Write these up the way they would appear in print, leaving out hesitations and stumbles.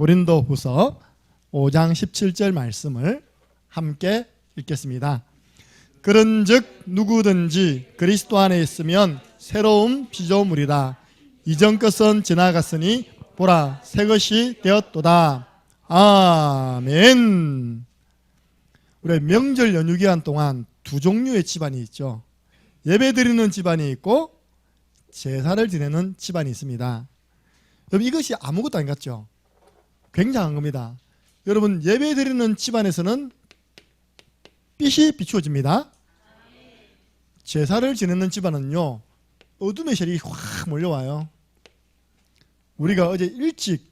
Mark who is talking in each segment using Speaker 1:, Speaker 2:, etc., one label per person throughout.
Speaker 1: 고린도후서 5장 17절 말씀을 함께 읽겠습니다. 그런즉 누구든지 그리스도 안에 있으면 새로운 피조물이라. 이전 것은 지나갔으니 보라 새 것이 되었도다. 아멘. 우리 명절 연휴 기간 동안 두 종류의 집안이 있죠. 예배드리는 집안이 있고 제사를 지내는 집안이 있습니다. 여러분, 이것이 아무것도 아닌 것 같죠? 굉장한 겁니다. 여러분, 예배드리는 집안에서는 빛이 비추어집니다. 제사를 지내는 집안은요, 어둠의 세력이 확 몰려와요. 우리가 어제 일찍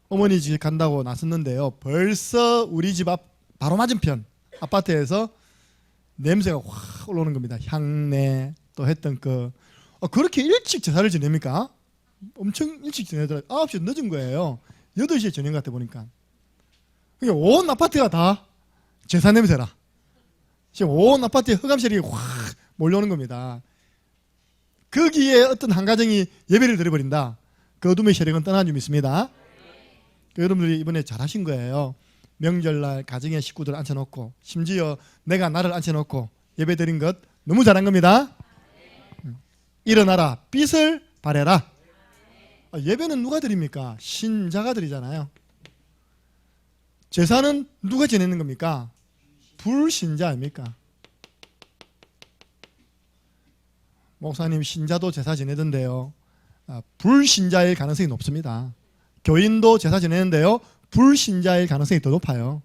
Speaker 1: 어머니 집 간다고 나섰는데요, 벌써 우리 집 앞 바로 맞은편 아파트에서 냄새가 확 올라오는 겁니다. 향내 또 했던 그렇게 일찍 제사를 지냅니까? 엄청 일찍 지내더라고요. 9시 늦은 거예요. 8시에 저녁 같아 보니까. 그러니까 온 아파트가 다 제사 냄새라. 지금 온 아파트에 흑암세력이 확 몰려오는 겁니다. 거기에 어떤 한 가정이 예배를 드려버린다. 그 어둠의 세력은 떠나는 줄 믿습니다. 여러분들이 이번에 잘하신 거예요. 명절날 가정의 식구들 앉혀놓고, 심지어 내가 나를 앉혀놓고 예배 드린 것 너무 잘한 겁니다. 일어나라, 빛을 발해라. 예배는 누가 드립니까? 신자가 드리잖아요. 제사는 누가 지내는 겁니까? 불신자 아닙니까? 목사님, 신자도 제사 지내던데요, 불신자일 가능성이 높습니다. 교인도 제사 지내는데요, 불신자일 가능성이 더 높아요.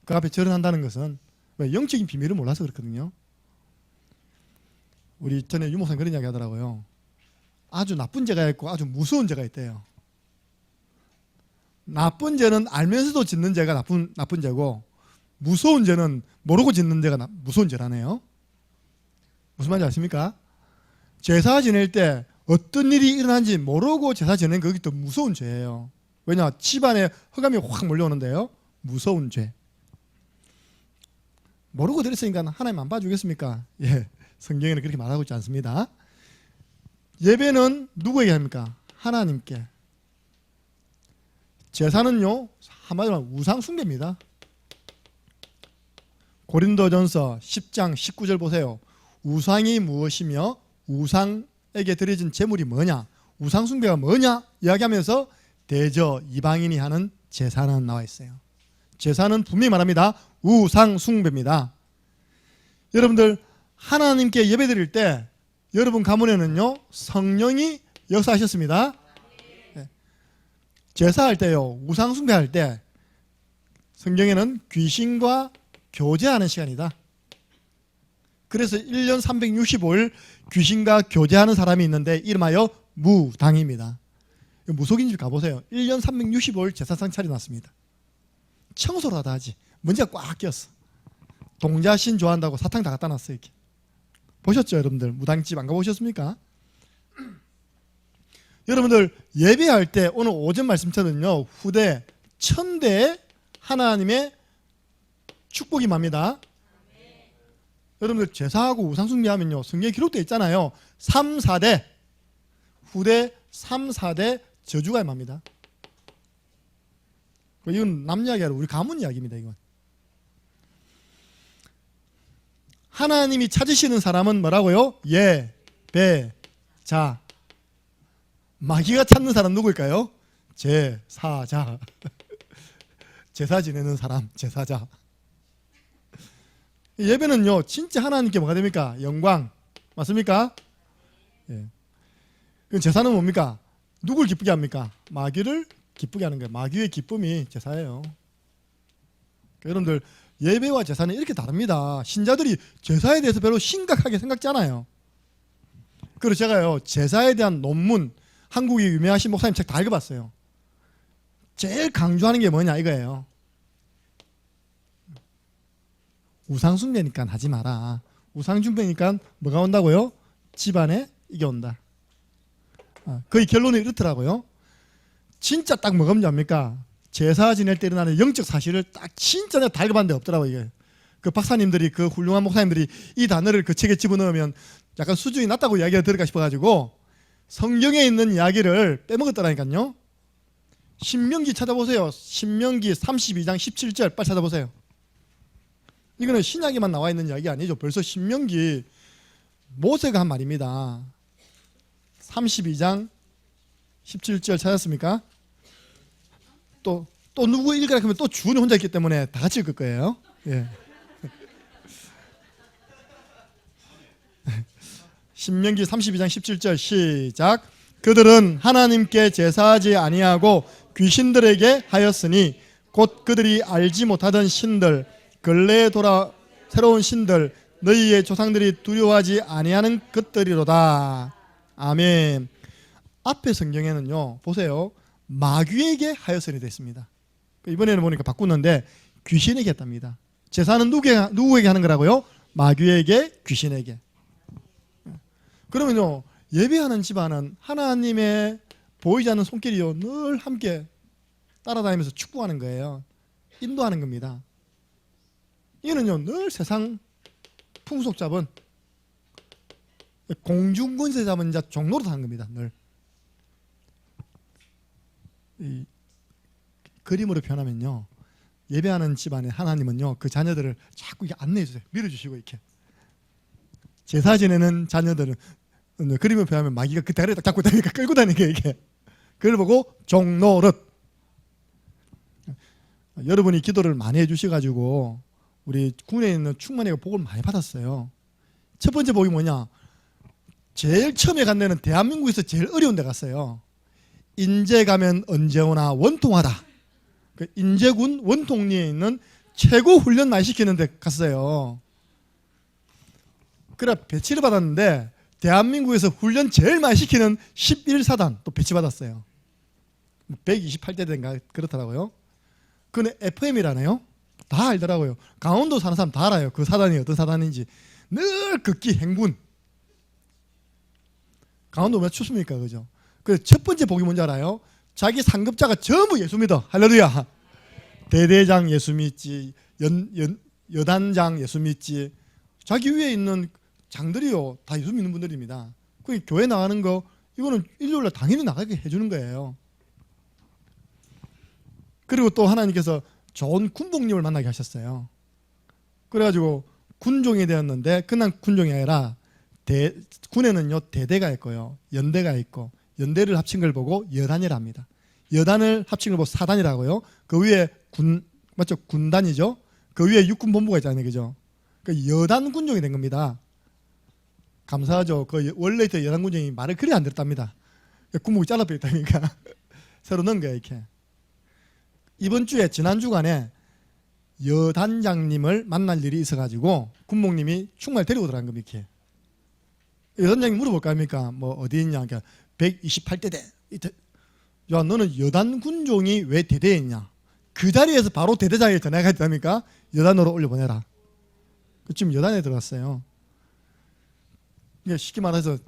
Speaker 1: 그 앞에 절을 한다는 것은 왜? 영적인 비밀을 몰라서 그렇거든요. 우리 전에 유 목사님 그런 이야기 하더라고요. 아주 나쁜 죄가 있고 아주 무서운 죄가 있대요. 나쁜 죄는 알면서도 짓는 죄가 나쁜 죄고, 무서운 죄는 모르고 짓는 죄가 무서운 죄라네요. 무슨 말인지 아십니까? 제사 지낼 때 어떤 일이 일어난지 모르고 제사 지내는 그게 더 무서운 죄예요. 왜냐? 집안에 흑암이 확 몰려오는데요. 무서운 죄. 모르고 드렸으니까 하나님 안 봐주겠습니까? 예, 성경에는 그렇게 말하고 있지 않습니다. 예배는 누구에게 합니까? 하나님께. 제사는요, 한마디로 우상 숭배입니다. 고린도전서 10장 19절 보세요. 우상이 무엇이며 우상에게 드려진 제물이 뭐냐, 우상 숭배가 뭐냐 이야기하면서 대저 이방인이 하는 제사는 나와 있어요. 제사는 분명히 말합니다. 우상 숭배입니다. 여러분들, 하나님께 예배드릴 때 여러분 가문에는요, 성령이 역사하셨습니다. 제사할 때요, 우상 숭배할 때 성경에는 귀신과 교제하는 시간이다. 그래서 1년 365일 귀신과 교제하는 사람이 있는데 이름하여 무당입니다. 무속인 집 가보세요. 1년 365일 제사상 차려놨습니다. 청소를 하다 하지. 먼지가 꽉 꼈어. 동자신 좋아한다고 사탕 다 갖다 놨어요. 이렇게. 보셨죠, 여러분들? 무당집 안 가보셨습니까? 여러분들, 예배할 때 오늘 오전 말씀처럼요, 후대 천대의 하나님의 축복이 맙니다. 여러분들, 제사하고 우상숭배하면요, 성경에 기록되어 있잖아요. 3, 4대 후대 3, 4대 저주가 임합니다. 이건 남 이야기 아니라 우리 가문 이야기입니다. 이건 하나님이 찾으시는 사람은 뭐라고요? 예배자. 마귀가 찾는 사람 누구일까요? 제사자. 제사 지내는 사람, 제사자. 예배는요, 진짜 하나님께 뭐가 됩니까? 영광. 맞습니까? 예. 그럼 제사는 뭡니까? 누굴 기쁘게 합니까? 마귀를 기쁘게 하는 거예요. 마귀의 기쁨이 제사예요. 여러분들, 예배와 제사는 이렇게 다릅니다. 신자들이 제사에 대해서 별로 심각하게 생각지 않아요. 그래서 제가요, 제사에 대한 논문, 한국의 유명하신 목사님 책 다 읽어봤어요. 제일 강조하는 게 뭐냐 이거예요. 우상숭배니까 하지 마라. 우상숭배니까 뭐가 온다고요? 집안에 이게 온다. 거의 결론이 이렇더라고요. 진짜 딱 뭐가 문제입니까? 제사 지낼 때 일어나는 영적 사실을 딱 진짜 내가 다 읽어봤는데 없더라고요. 이게. 그 박사님들이, 그 훌륭한 목사님들이 이 단어를 그 책에 집어넣으면 약간 수준이 낮다고 이야기가 들을까 싶어가지고 성경에 있는 이야기를 빼먹었더라니까요. 신명기 찾아보세요. 신명기 32장 17절 빨리 찾아보세요. 이거는 신약에만 나와 있는 이야기 아니죠. 벌써 신명기 모세가 한 말입니다. 32장 17절 찾았습니까? 또 누구 읽으라 하면 또 주는 혼자 있기 때문에 다 같이 읽을 거예요. 예. 신명기 32장 17절 시작. 그들은 하나님께 제사하지 아니하고 귀신들에게 하였으니 곧 그들이 알지 못하던 신들 근래에 돌아 새로운 신들 너희의 조상들이 두려워하지 아니하는 것들이로다. 아멘. 앞에 성경에는요 보세요 마귀에게 하였으니 됐습니다. 이번에는 보니까 바꾸는데 귀신에게 했답니다. 제사는 누구에게 하는 거라고요? 마귀에게, 귀신에게. 그러면요 예배하는 집안은 하나님의 보이지 않는 손길이요 늘 함께 따라다니면서 축복하는 거예요. 인도하는 겁니다. 이는요 늘 세상 풍속 잡은 공중권세 잡은 자 종로로 하는 겁니다. 늘 이 그림으로 표현하면요 예배하는 집안에 하나님은요 그 자녀들을 자꾸 이렇게 안내해 주세요. 밀어주시고 이렇게 제사 지내는 자녀들은 그림을 표현하면 마귀가 그 다리를 딱 잡고 다니니까 끌고 다니게 이렇게 그걸 보고 종노릇. 여러분이 기도를 많이 해주셔가지고 우리 군에 있는 충만이가 복을 많이 받았어요. 첫 번째 복이 뭐냐? 제일 처음에 간 데는 대한민국에서 제일 어려운 데 갔어요. 인제 가면 언제 오나 원통하다. 그 인제군 원통리에 있는 최고 훈련 많이 시키는 데 갔어요. 그래 배치를 받았는데 대한민국에서 훈련 제일 많이 시키는 11사단 또 배치받았어요. 128대인가 그렇더라고요. 그는 FM이라네요. 다 알더라고요. 강원도 사는 사람 다 알아요. 그 사단이 어떤 사단인지. 늘 극기 행군. 강원도 왜 춥습니까? 그죠? 그 첫 번째 복이 뭔지 알아요? 자기 상급자가 전부 예수 믿어. 할렐루야. 대대장 예수 믿지. 여단장 예수 믿지. 자기 위에 있는 장들이요 다 예수 믿는 분들입니다. 그 교회 나가는 거 이거는 일요일날 당연히 나가게 해주는 거예요. 그리고 또 하나님께서 좋은 군복님을 만나게 하셨어요. 그래가지고 군종이 되었는데 그냥 군종이 아니라 군에는요 대대가 있고요 연대가 있고 연대를 합친 걸 보고 여단이라 합니다. 여단을 합친 걸 보고 사단이라고요. 그 위에 맞죠? 군단이죠. 그 위에 육군본부가 있잖아요, 그죠? 그 여단 군종이 된 겁니다. 감사하죠. 그 원래 있던 여단 군종이 말을 그리 안 들었답니다. 군복이 잘라버렸다니까 새로 넣은 거야 이렇게. 이번 주에 지난 주간에 여단장님을 만날 일이 있어가지고 군목님이 충만을 데리고 들어간 겁니다. 이렇게. 여단장님 물어볼까 합니까? 뭐 어디 있냐? 그러니까 128대대. 야 너는 여단 군종이 왜 대대에 있냐? 그 자리에서 바로 대대장에 전화가 있답니까? 여단으로 올려보내라. 지금 여단에 들어갔어요. 쉽게 말해서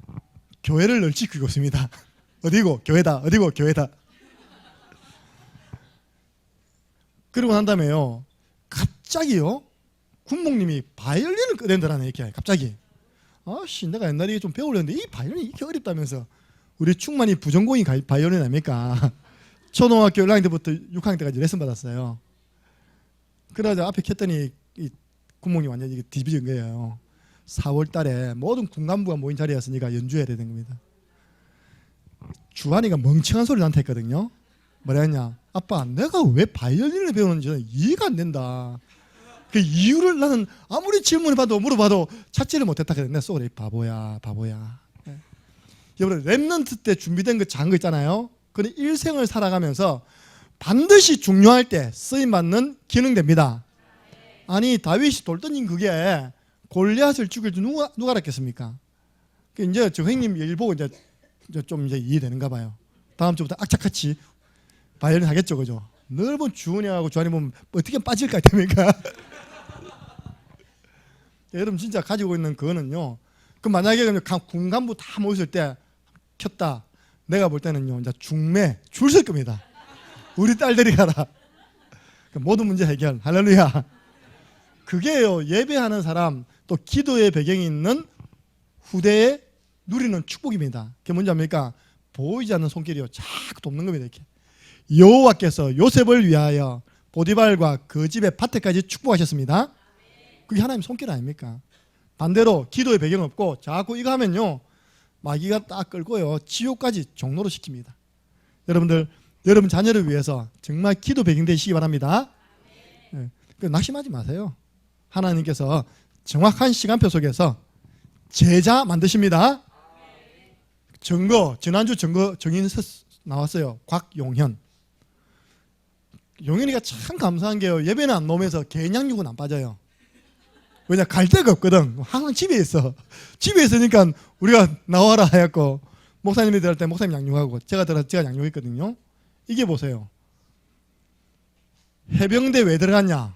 Speaker 1: 교회를 널찍히고 있습니다. 어디고? 교회다. 어디고? 교회다. 그러고 난 다음에요 갑자기요 군목님이 바이올린을 꺼낸다라네. 이렇게 갑자기 아씨 내가 옛날에 좀 배우려는데 이 바이올린이 이렇게 어렵다면서. 우리 충만이 부전공이 바이올린 아닙니까? 초등학교 1학년 때부터 6학년 때까지 레슨 받았어요. 그러자 앞에 켰더니 이 군목님 완전히 이게 뒤집어진 거예요. 4월 달에 모든 군간부가 모인 자리였으니까 연주해야 되는 겁니다. 주한이가 멍청한 소리를 나한테 했거든요. 뭐라 했냐? 아빠 내가 왜 바이올린을 배우는지 이해가 안 된다. 그 이유를 나는 아무리 질문해봐도 물어봐도 찾지를 못했다. 그래 내가 속으로 바보야. 네. 여러분 랩넌트 때 준비된 그 작은 거 있잖아요. 그는 일생을 살아가면서 반드시 중요할 때 쓰임받는 기능됩니다. 아니 다윗이 돌 던진 그게 골리앗을 죽일 줄 누가 알았겠습니까? 이제 저 형님 일 보고 이제 좀 이해되는가 봐요. 다음 주부터 악착같이 바이올린 하겠죠, 그죠? 늘 보면 주은이하고 주한이 보면 어떻게 빠질까 됩니까? 여러분 진짜 가지고 있는 그거는요. 그 만약에 군간부 다 모였을 때 켰다. 내가 볼 때는요, 이제 중매 줄 설 겁니다. 우리 딸들이 가라. 모든 문제 해결. 할렐루야. 그게요 예배하는 사람 또 기도의 배경이 있는 후대에 누리는 축복입니다. 그게 뭔지 압니까? 보이지 않는 손길이요 자꾸 돕는 겁니다. 이렇게 여호와께서 요셉을 위하여 보디발과 그 집의 밭에까지 축복하셨습니다. 그게 하나님 손길 아닙니까? 반대로 기도의 배경 없고 자꾸 이거 하면요 마귀가 딱 끌고요 지옥까지 종로로 시킵니다. 여러분들 여러분 자녀를 위해서 정말 기도 배경 되시기 바랍니다. 낙심하지 마세요. 하나님께서 정확한 시간표 속에서 제자 만드십니다. 증거 지난주 증거 증인 나왔어요. 곽용현. 용현이가 참 감사한 게요. 예배는 안 나오면서 개냥육은 안 빠져요. 왜냐 갈 데가 없거든. 항상 집에 있어. 집에 있으니까 우리가 나와라 하였고 목사님이 들어갈 때 목사님 양육하고 제가 들어갈 때 제가 양육했거든요. 이게 보세요. 해병대 왜 들어갔냐?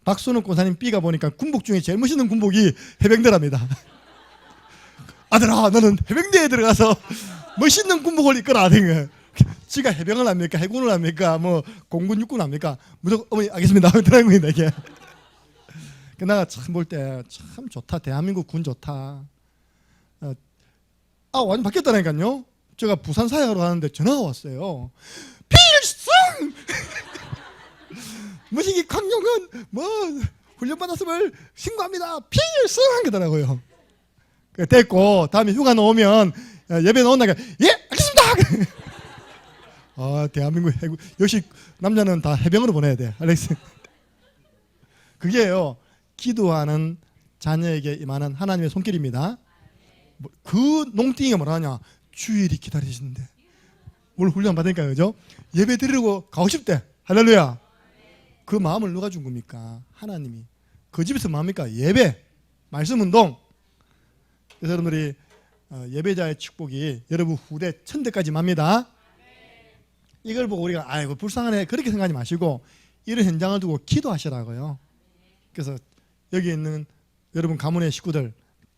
Speaker 1: 박순욱 권사님 B가 보니까 군복 중에 제일 멋있는 군복이 해병대랍니다. 아들아 너는 해병대에 들어가서 멋있는 군복을 입거라. 지가 해병을 합니까? 해군을 합니까? 뭐 공군 육군 합니까? 무조건 어머니 알겠습니다. 들어간 겁니다 이게. 내가 참 볼 때 참 좋다. 대한민국 군 좋다. 완전 바뀌었다니까요. 제가 부산 사역하러 가는데 전화가 왔어요. 필승! 무식이 강용은 뭐 훈련 받았음을 신고합니다. 필승! 하더라고요. 됐고 다음에 휴가 나오면 예배 나온다니까 예 알겠습니다. 대한민국 해군 역시 남자는 다 해병으로 보내야 돼. 알렉스. 그게요 기도하는 자녀에게 임하는 하나님의 손길입니다. 그 농땡이가 뭐라 하냐 주일이 기다리시는데 뭘 훈련 받으니까 그죠? 예배 드리고 가고 싶대. 할렐루야. 그 마음을 누가 준 겁니까? 하나님이. 그 집에서 뭐합니까? 예배 말씀 운동. 그래서 여러분들이 예배자의 축복이 여러분 후대 천대까지 맙니다. 이걸 보고 우리가 아이고 불쌍하네 그렇게 생각하지 마시고 이런 현장을 두고 기도하시라고요. 그래서 여기 있는 여러분 가문의 식구들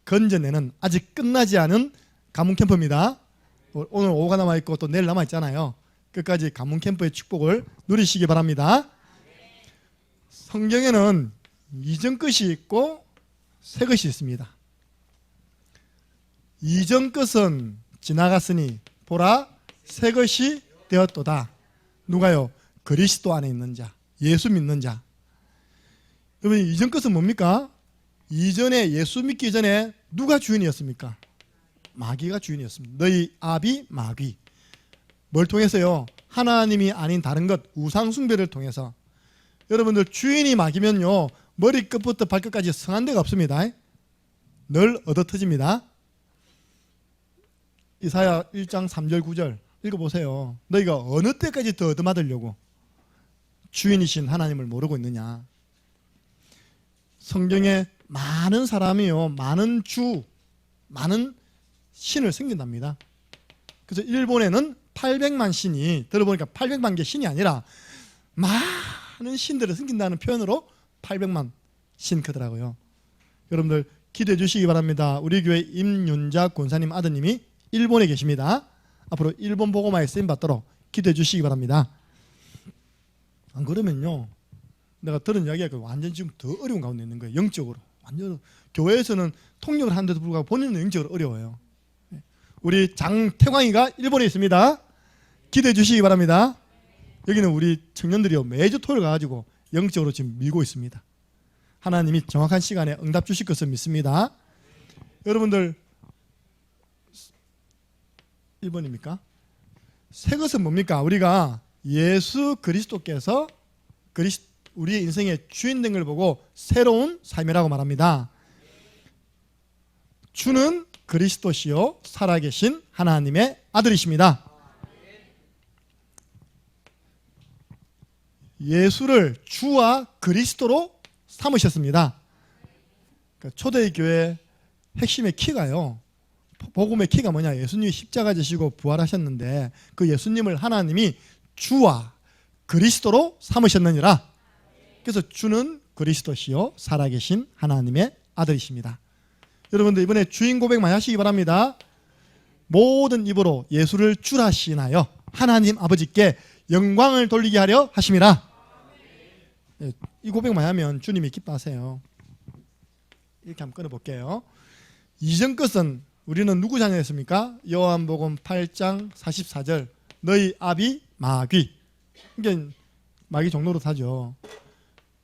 Speaker 1: 건져내는 아직 끝나지 않은 가문 캠프입니다. 오늘 오후가 남아있고 또 내일 남아있잖아요. 끝까지 가문 캠프의 축복을 누리시기 바랍니다. 성경에는 이전 것이 있고 새 것이 있습니다. 이전 것은 지나갔으니 보라 새 것이 되었도다. 누가요? 그리스도 안에 있는 자, 예수 믿는 자. 여러분 이전 것은 뭡니까? 이전에 예수 믿기 전에 누가 주인이었습니까? 마귀가 주인이었습니다. 너희 아비 마귀. 뭘 통해서요? 하나님이 아닌 다른 것 우상 숭배를 통해서. 여러분들 주인이 마귀면요 머리끝부터 발끝까지 성한 데가 없습니다. 늘 얻어터집니다. 이사야 1장 3절 9절 읽어보세요. 너희가 어느 때까지 더 얻어맞으려고 주인이신 하나님을 모르고 있느냐. 성경에 많은 사람이요 많은 주 많은 신을 섬긴답니다. 그래서 일본에는 800만 신이 들어보니까 800만 개 신이 아니라 많은 신들을 섬긴다는 표현으로 800만 신 크더라고요. 여러분들 기대해 주시기 바랍니다. 우리 교회 임윤자 권사님 아드님이 일본에 계십니다. 앞으로 일본 복음화에 쓰임 받도록 기대해 주시기 바랍니다. 안 그러면요 내가 들은 이야기가 완전 지금 더 어려운 가운데 있는 거예요. 영적으로 완전 교회에서는 통역을 하는데도 불구하고 본인은 영적으로 어려워요. 우리 장태광이가 일본에 있습니다. 기대해 주시기 바랍니다. 여기는 우리 청년들이요 매주 토요일 가가지고 영적으로 지금 밀고 있습니다. 하나님이 정확한 시간에 응답 주실 것을 믿습니다. 여러분들 1번입니까? 새 것은 뭡니까? 우리가 예수 그리스도께서 우리의 인생의 주인 된 걸 보고 새로운 삶이라고 말합니다. 주는 그리스도시요 살아계신 하나님의 아들이십니다. 예수를 주와 그리스도로 삼으셨습니다. 그러니까 초대교회 핵심의 키가요 복음의 키가 뭐냐? 예수님이 십자가 지시고 부활하셨는데 그 예수님을 하나님이 주와 그리스도로 삼으셨느니라. 그래서 주는 그리스도시요 살아계신 하나님의 아들이십니다. 여러분들 이번에 주인 고백 많이 하시기 바랍니다. 모든 입으로 예수를 주라 시인하여 하나님 아버지께 영광을 돌리게 하려 하심이라. 이 고백 많이 하면 주님이 기뻐하세요. 이렇게 한번 끊어볼게요. 이전 것은 우리는 누구 자녀였습니까? 요한복음 8장 44절 너희 아비 마귀 이게 마귀 종로로 타죠.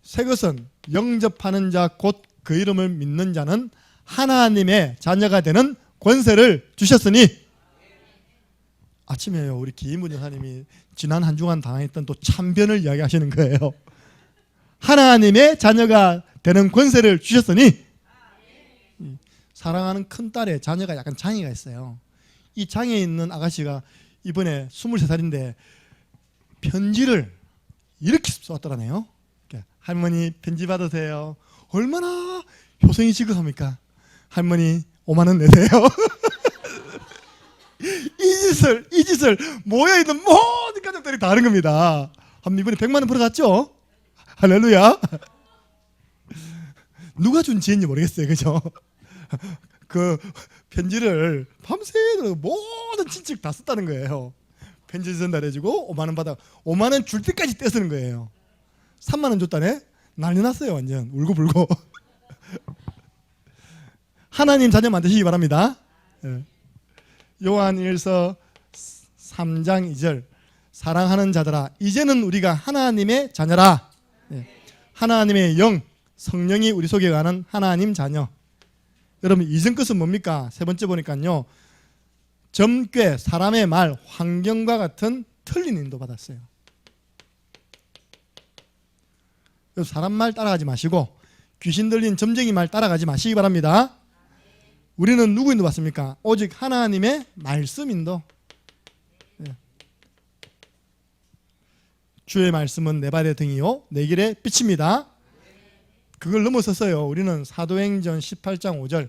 Speaker 1: 새 것은 영접하는 자 곧 그 이름을 믿는 자는 하나님의 자녀가 되는 권세를 주셨으니. 아침에요 우리 기인문 여사님이 지난 한 주간 당했던 또 참변을 이야기하시는 거예요. 하나님의 자녀가 되는 권세를 주셨으니. 사랑하는 큰딸의 자녀가 약간 장애가 있어요. 이 장애 있는 아가씨가 이번에 23살인데 편지를 이렇게 써왔더라네요. 할머니 편지 받으세요. 얼마나 효성이 지극합니까? 할머니 5만 원 내세요. 이 짓을 모여있는 모든 가족들이 다 하는 겁니다. 이번에 100만 원 벌어갔죠? 할렐루야. 누가 준 지인지 모르겠어요. 그죠? 그 편지를 밤새도록 모든 친척 다 썼다는 거예요. 편지 전달해주고 5만 원 받아 5만 원 줄 때까지 떼쓰는 거예요. 3만 원 줬다네? 난리 났어요. 완전 울고불고. 하나님 자녀 만드시기 바랍니다. 요한 1서 3장 2절 사랑하는 자들아 이제는 우리가 하나님의 자녀라. 하나님의 영 성령이 우리 속에 가는 하나님 자녀. 여러분 이전 것은 뭡니까? 세 번째 보니까요 점괘 사람의 말 환경과 같은 틀린 인도 받았어요. 사람 말 따라가지 마시고 귀신 들린 점쟁이 말 따라가지 마시기 바랍니다. 우리는 누구 인도 받습니까? 오직 하나님의 말씀 인도. 주의 말씀은 내 발의 등이요 내 길의 빛입니다. 그걸 넘어섰어요. 우리는 사도행전 18장 5절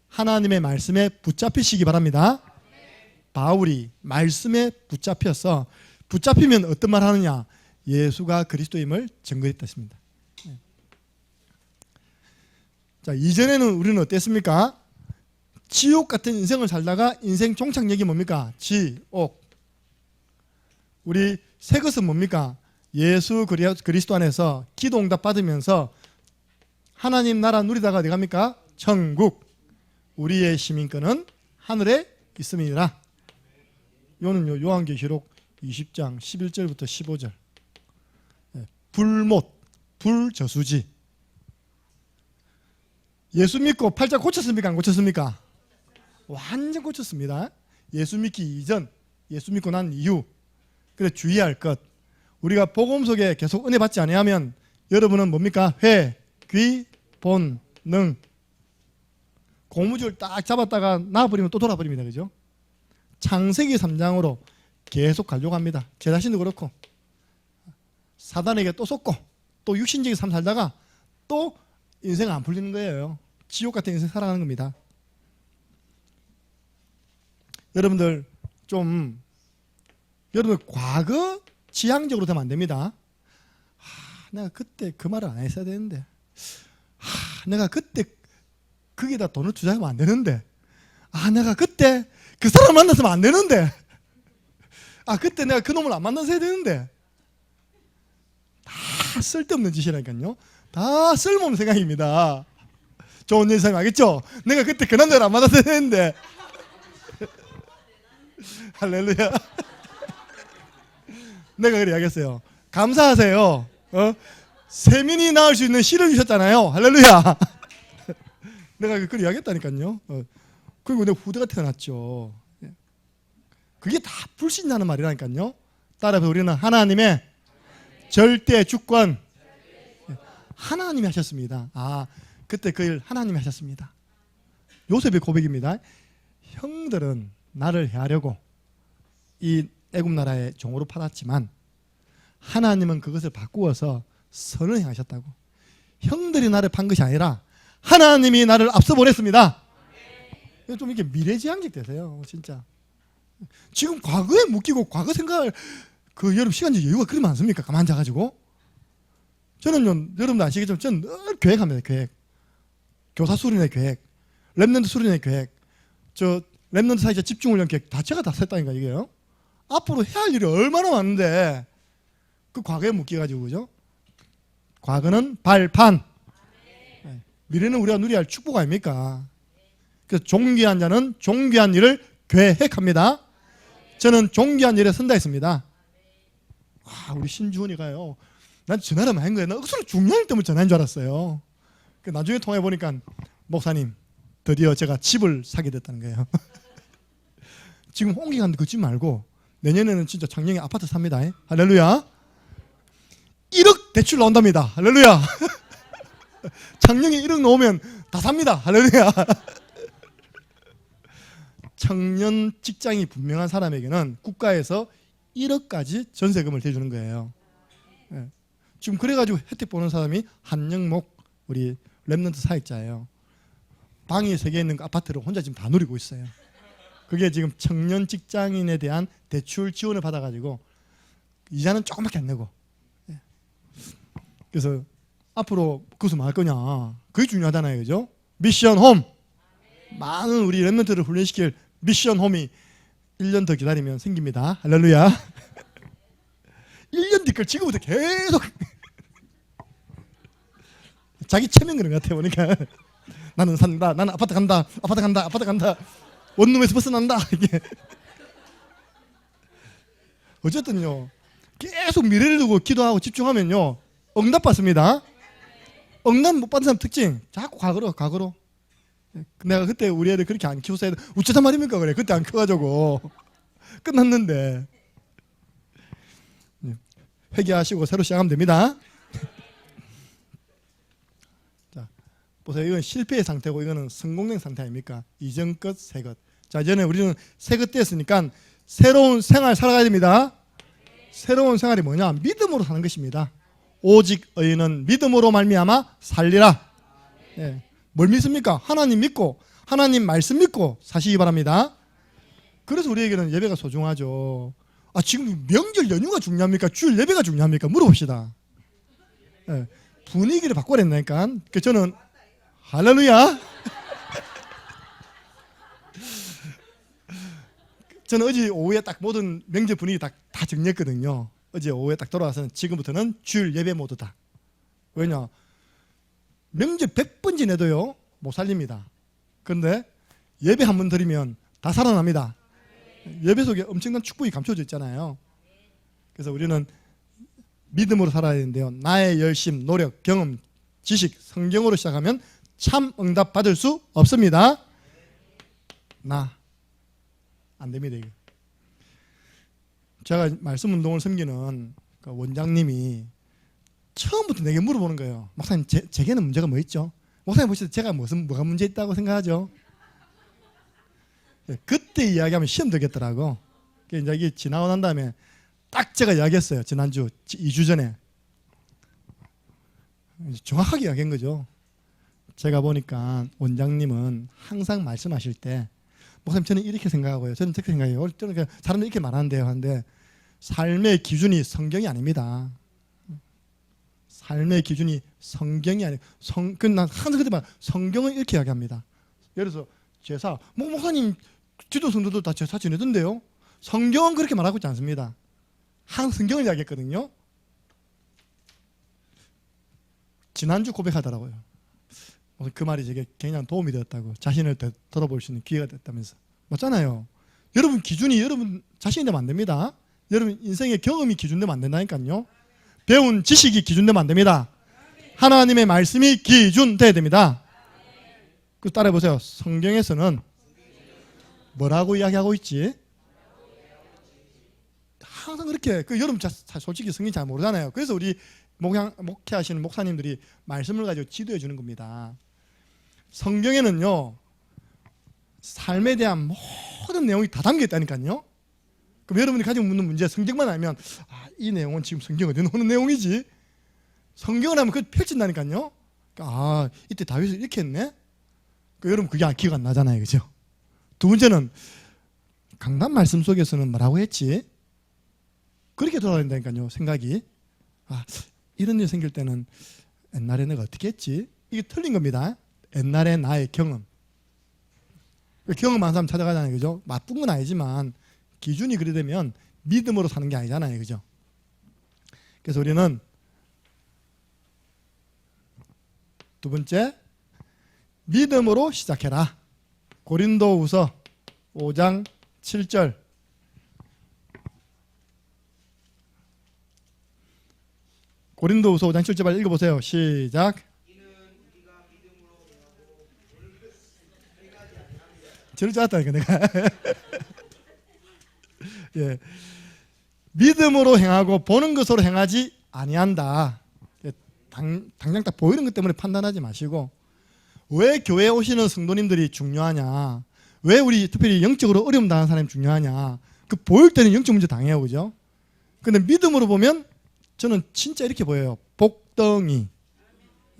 Speaker 1: 하나님의 말씀에 붙잡히시기 바랍니다. 바울이 말씀에 붙잡혀서 붙잡히면 어떤 말 하느냐? 예수가 그리스도임을 증거했다 했습니다. 자, 이전에는 우리는 어땠습니까? 지옥 같은 인생을 살다가 인생 종착역이 뭡니까? 지옥. 우리 새 것은 뭡니까? 예수 그리스도 안에서 기도 응답 받으면서 하나님 나라 누리다가 어디 갑니까? 천국. 우리의 시민권은 하늘에 있음이니라. 요는요 요한계시록 20장 11절부터 15절. 불못, 불저수지. 예수 믿고 팔자 고쳤습니까? 안 고쳤습니까? 완전 고쳤습니다. 예수 믿기 이전, 예수 믿고 난 이후. 그래 주의할 것. 우리가 복음 속에 계속 은혜 받지 아니하면 여러분은 뭡니까? 회, 귀, 본, 능. 고무줄 딱 잡았다가 놔버리면 또 돌아버립니다. 그죠? 창세기 3장으로 계속 가려고 합니다. 제 자신도 그렇고 사단에게 또 속고 또 육신적인 삶 살다가 또 인생 안 풀리는 거예요. 지옥 같은 인생 살아가는 겁니다. 여러분들 좀 여러분 과거 지향적으로 되면 안 됩니다. 내가 그때 그 말을 안 했어야 되는데 내가 그때 거기다 돈을 투자하면 안 되는데 내가 그때 그 사람 만났으면 안 되는데 그때 내가 그 놈을 안 만났어야 되는데 다 쓸데없는 짓이라니까요. 다 쓸모없는 생각입니다. 좋은 예수님 알겠죠? 내가 그때 그 남자를 안 만났어야 되는데 할렐루야. 내가 그래 이야기했어요. 감사하세요. 세민이 낳을 수 있는 씨를 주셨잖아요. 할렐루야. 내가 그걸 이야기했다니까요. 그리고 내가 후대가 태어났죠. 그게 다 불신자는 말이라니까요. 따라서 우리는 하나님의 절대 주권 하나님이 하셨습니다. 그때 그 일 하나님이 하셨습니다. 요셉의 고백입니다. 형들은 나를 해하려고 이 애굽 나라의 종으로 팔았지만 하나님은 그것을 바꾸어서 선을 행하셨다고. 형들이 나를 판 것이 아니라 하나님이 나를 앞서 보냈습니다. 좀 이렇게 미래지향적 되세요. 진짜. 지금 과거에 묶이고 과거 생각을 여러분 시간적 여유가 그리 많습니까? 가만 앉아가지고. 저는요 여러분도 아시겠지만 저는 늘 계획합니다. 계획. 교사 수련회 계획, 랩런트 수련회 계획, 랩런트 사이자 집중훈련 계획 다 제가 다 썼다니까 이게요. 앞으로 해야 할 일이 얼마나 많은데 그 과거에 묶여가지고 그죠? 과거는 발판, 미래는 우리가 누려야 할 축복 아닙니까? 그래서 존귀한 자는 존귀한 일을 계획합니다. 저는 존귀한 일에 선다 했습니다. 우리 신주원이가요. 난 전화를 많이 한 거야. 나 억수로 중요한 일 때문에 전화한 줄 알았어요. 나중에 통화해 보니까 목사님 드디어 제가 집을 사게 됐다는 거예요. 지금 옮기간데 그 집 말고 내년에는 진짜 창녕에 아파트 삽니다. 할렐루야. 1억 대출 나온답니다. 할렐루야. 창녕에 1억 나오면 다 삽니다. 할렐루야. 청년 직장이 분명한 사람에게는 국가에서 1억까지 전세금을 대주는 거예요. 예. 지금 그래가지고 혜택 보는 사람이 한영목 우리 랩런트 사역자예요. 방이 3개 있는 그 아파트를 혼자 지금 다 누리고 있어요. 그게 지금 청년 직장인에 대한 대출 지원을 받아가지고 이자는 조금밖에 안 내고. 예. 그래서 앞으로 그것을 뭐 할 거냐, 그게 중요하잖아요. 그죠? 미션 홈. 많은 우리 랩런트를 훈련시킬 미션 홈이 1년 더 기다리면 생깁니다. 할렐루야. 1년 뒤걸 지금부터 계속 자기 체면 그런 것 같아 보니까. 나는 산다, 나는 아파트 간다, 아파트 간다, 아파트 간다, 원룸에서 벗어난다. 이게 어쨌든요, 계속 미래를 두고 기도하고 집중하면요 응답 받습니다. 응답 못 받는 사람 특징, 자꾸 과거로. 내가 그때 우리 애들 그렇게 안 키웠어야 돼. 어쩌다 말입니까? 그래. 그때 안 커가지고 끝났는데. 회개하시고 새로 시작하면 됩니다. 자, 보세요. 이건 실패의 상태고 이거는 성공된 상태 아닙니까? 이전 것, 새 것. 자, 이전에 우리는 새 것 됐으니까 새로운 생활 살아가야 됩니다. 새로운 생활이 뭐냐? 믿음으로 사는 것입니다. 오직 의인은 믿음으로 말미암아 살리라. 네. 뭘 믿습니까? 하나님 믿고 하나님 말씀 믿고 사시기 바랍니다. 그래서 우리에게는 예배가 소중하죠. 지금 명절 연휴가 중요합니까? 주일 예배가 중요합니까? 물어봅시다. 네. 분위기를 바꿔야 된다니까. 저는 할렐루야. 저는 어제 오후에 딱 모든 명절 분위기 다 정리했거든요. 어제 오후에 딱 돌아와서는 지금부터는 주일 예배 모드다. 왜냐? 명절 100번 지내도요 못 살립니다. 그런데 예배 한 번 드리면 다 살아납니다. 예배 속에 엄청난 축복이 감춰져 있잖아요. 그래서 우리는 믿음으로 살아야 되는데요, 나의 열심, 노력, 경험, 지식, 성경으로 시작하면 참 응답 받을 수 없습니다. 안 됩니다. 이거. 제가 말씀 운동을 섬기는 그 원장님이 처음부터 내게 물어보는 거예요. 목사님, 제게는 문제가 뭐 있죠? 목사님 보실 때 제가 뭐가 문제 있다고 생각하죠? 그때 이야기하면 시험 되겠더라고. 이제 이게 지나고 난 다음에 딱 제가 이야기했어요. 지난주 2주 전에 정확하게 이야기한 거죠. 제가 보니까 원장님은 항상 말씀하실 때 목사님 저는 이렇게 생각하고요, 저는 저렇게 생각해요, 저는 사람들이 이렇게 말하는데요 하는데 삶의 기준이 성경이 아닙니다. 삶의 기준이 성경이 아니에요. 난 항상 그때 말 성경은 이렇게 이야기합니다. 예를 들어서 제사, 목사님 지도 성도도 다 제사 지내던데요. 성경은 그렇게 말하고 있지 않습니다. 항상 성경을 이야기했거든요. 지난주 고백하더라고요. 그 말이 제게 굉장히 도움이 되었다고, 자신을 돌아볼 수 있는 기회가 됐다면서. 맞잖아요. 여러분 기준이 여러분 자신이 되면 안 됩니다. 여러분 인생의 경험이 기준 되면 안 된다니까요. 배운 지식이 기준 되면 안 됩니다. 하나님의 말씀이 기준 돼야 됩니다. 그 따라해 보세요. 성경에서는 뭐라고 이야기하고 있지? 항상 그렇게. 여러분 솔직히 성경 잘 모르잖아요. 그래서 우리 목회하시는 목사님들이 말씀을 가지고 지도해 주는 겁니다. 성경에는요 삶에 대한 모든 내용이 다 담겨 있다니까요. 그럼 여러분이 가지고 묻는 문제, 성경만 알면 이 내용은 지금 성경 어디 나오는 내용이지? 성경을 하면 그걸 펼친다니까요. 이때 다윗이 이렇게 했네? 여러분 그게 기억 안 나잖아요. 그죠? 두 번째는 강단 말씀 속에서는 뭐라고 했지? 그렇게 돌아다닌다니까요. 생각이. 이런 일 생길 때는 옛날에 내가 어떻게 했지? 이게 틀린 겁니다. 옛날에 나의 경험. 경험한 사람 찾아가잖아요. 그죠? 나쁜 건 아니지만 기준이 그래 되면 믿음으로 사는 게 아니잖아요. 그죠? 그래서 우리는 두 번째, 믿음으로 시작해라. 고린도후서 5장 7절. 고린도후서 5장 7절 읽어보세요. 시작. 저를 짰다니까 내가. 예. 믿음으로 행하고 보는 것으로 행하지 아니한다. 당장 딱 보이는 것 때문에 판단하지 마시고, 왜 교회에 오시는 성도님들이 중요하냐, 왜 우리 특별히 영적으로 어려움 당하는 사람이 중요하냐, 그 보일 때는 영적 문제 당해요, 그죠? 근데 믿음으로 보면 저는 진짜 이렇게 보여요. 복덩이.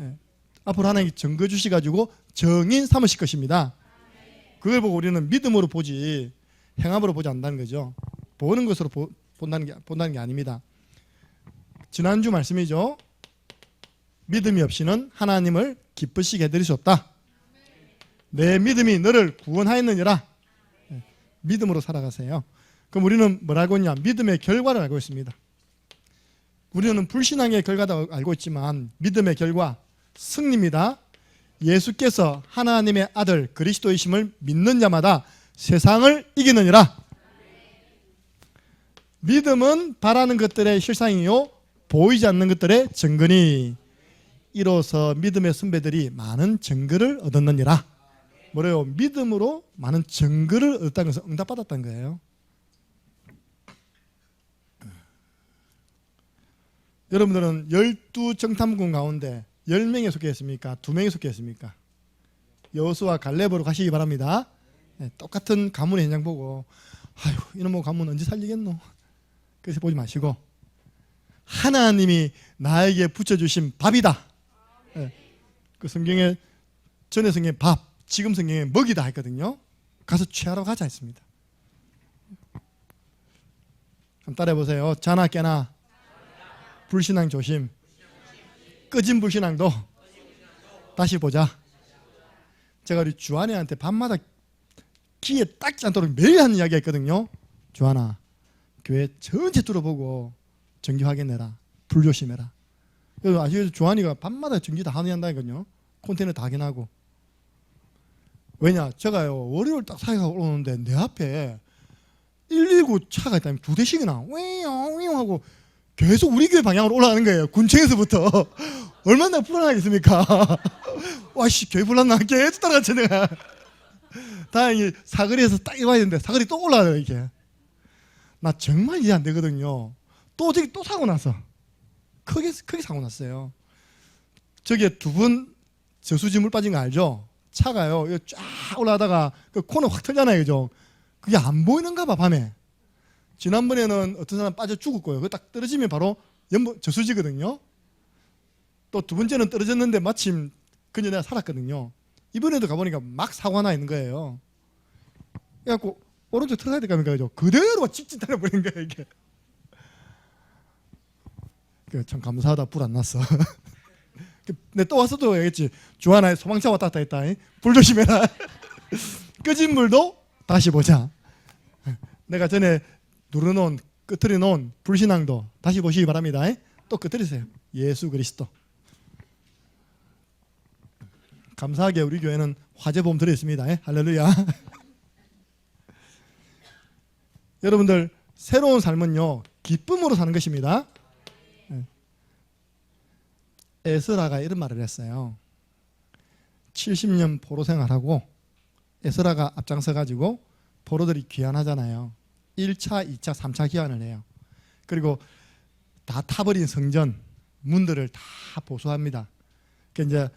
Speaker 1: 예. 앞으로 하나님이 증거 주시가지고 정인 삼으실 것입니다. 그걸 보고 우리는 믿음으로 보지 행함으로 보지 않는다는 거죠. 보는 것으로 본다는 게 아닙니다. 지난주 말씀이죠. 믿음이 없이는 하나님을 기쁘시게 해드릴 수 없다. 내 믿음이 너를 구원하였느니라. 믿음으로 살아가세요. 그럼 우리는 뭘 알고 있냐? 믿음의 결과를 알고 있습니다. 우리는 불신앙의 결과도 알고 있지만 믿음의 결과, 승리입니다. 예수께서 하나님의 아들 그리스도이심을 믿는 자마다 세상을 이기느니라. 믿음은 바라는 것들의 실상이요 보이지 않는 것들의 증거니, 이로써 믿음의 선배들이 많은 증거를 얻었느니라. 뭐래요? 믿음으로 많은 증거를 얻었다는 것은 응답받았다는 거예요. 여러분들은 12정탐꾼 가운데 10명에 속했습니까? 2명에 속했습니까? 여호수아 갈렙으로 가시기 바랍니다. 네, 똑같은 가문의 현장 보고 아유 이놈의 가문 언제 살리겠노? 그래서 보지 마시고 하나님이 나에게 붙여주신 밥이다. 네, 그 성경에 전에 성경에 밥, 지금 성경에 먹이다 했거든요. 가서 취하러 가자 했습니다. 한번 따라해보세요. 자나 깨나 불신앙 조심. 꺼진 불신앙도 다시 보자. 제가 우리 주한이한테 밤마다 귀에 닦지 않도록 매일 하는 이야기가 있거든요. 주한아, 교회 전체 뚫어보고 정기 확인해라. 불 조심해라. 그래서 아시겠죠? 주한이가 밤마다 정기 다 한다니까요. 콘테이너 다 확인하고. 왜냐? 제가요 월요일 딱 사회가 오는데 내 앞에 119 차가 있다면 2대씩이나 윙윙 하고 계속 우리 교회 방향으로 올라가는 거예요. 군청에서부터. 얼마나 불안하겠습니까? 와씨 교회 불났나? 계속 따라갔지 내가. 다행히 사거리에서 딱 이와야 되는데 사거리 또 올라가요 이게. 나 정말 이해 안 되거든요. 또 저기 또 사고 나서 크게 사고 났어요. 저기에 2번 저수지 물 빠진 거 알죠? 차가요 이거 쫙 올라가다가 그 코너 확 털잖아요, 그죠? 그게 안 보이는가 봐 밤에. 지난번에는 어떤 사람 빠져 죽었고요. 그거 딱 떨어지면 바로 저수지거든요. 또 2번째는 떨어졌는데 마침 그녀 내가 살았거든요. 이번에도 가보니까 막 사고가 나 있는 거예요. 그래갖고 오른쪽 틀어야 될까 하니까 그대로 직진 달려버린 거예요 이게. 참 감사하다. 불 안 났어. 근데 또 와서 또 얘기했지. 주하나에 소방차 왔다 갔다 했다. 불 조심해라. 꺼진 물도 다시 보자. 내가 전에 눌러놓은 끄트려 놓은 불신앙도 다시 보시기 바랍니다. 또 끄트리세요. 예수 그리스도. 감사하게 우리 교회는 화재보험 들어있습니다. 할렐루야. 여러분들 새로운 삶은요 기쁨으로 사는 것입니다. 에스라가 이런 말을 했어요. 70년 포로 생활하고 에스라가 앞장서 가지고 포로들이 귀환하잖아요. 1차, 2차, 3차 귀환을 해요. 그리고 다 타버린 성전 문들을 다 보수합니다. 그러니까 이제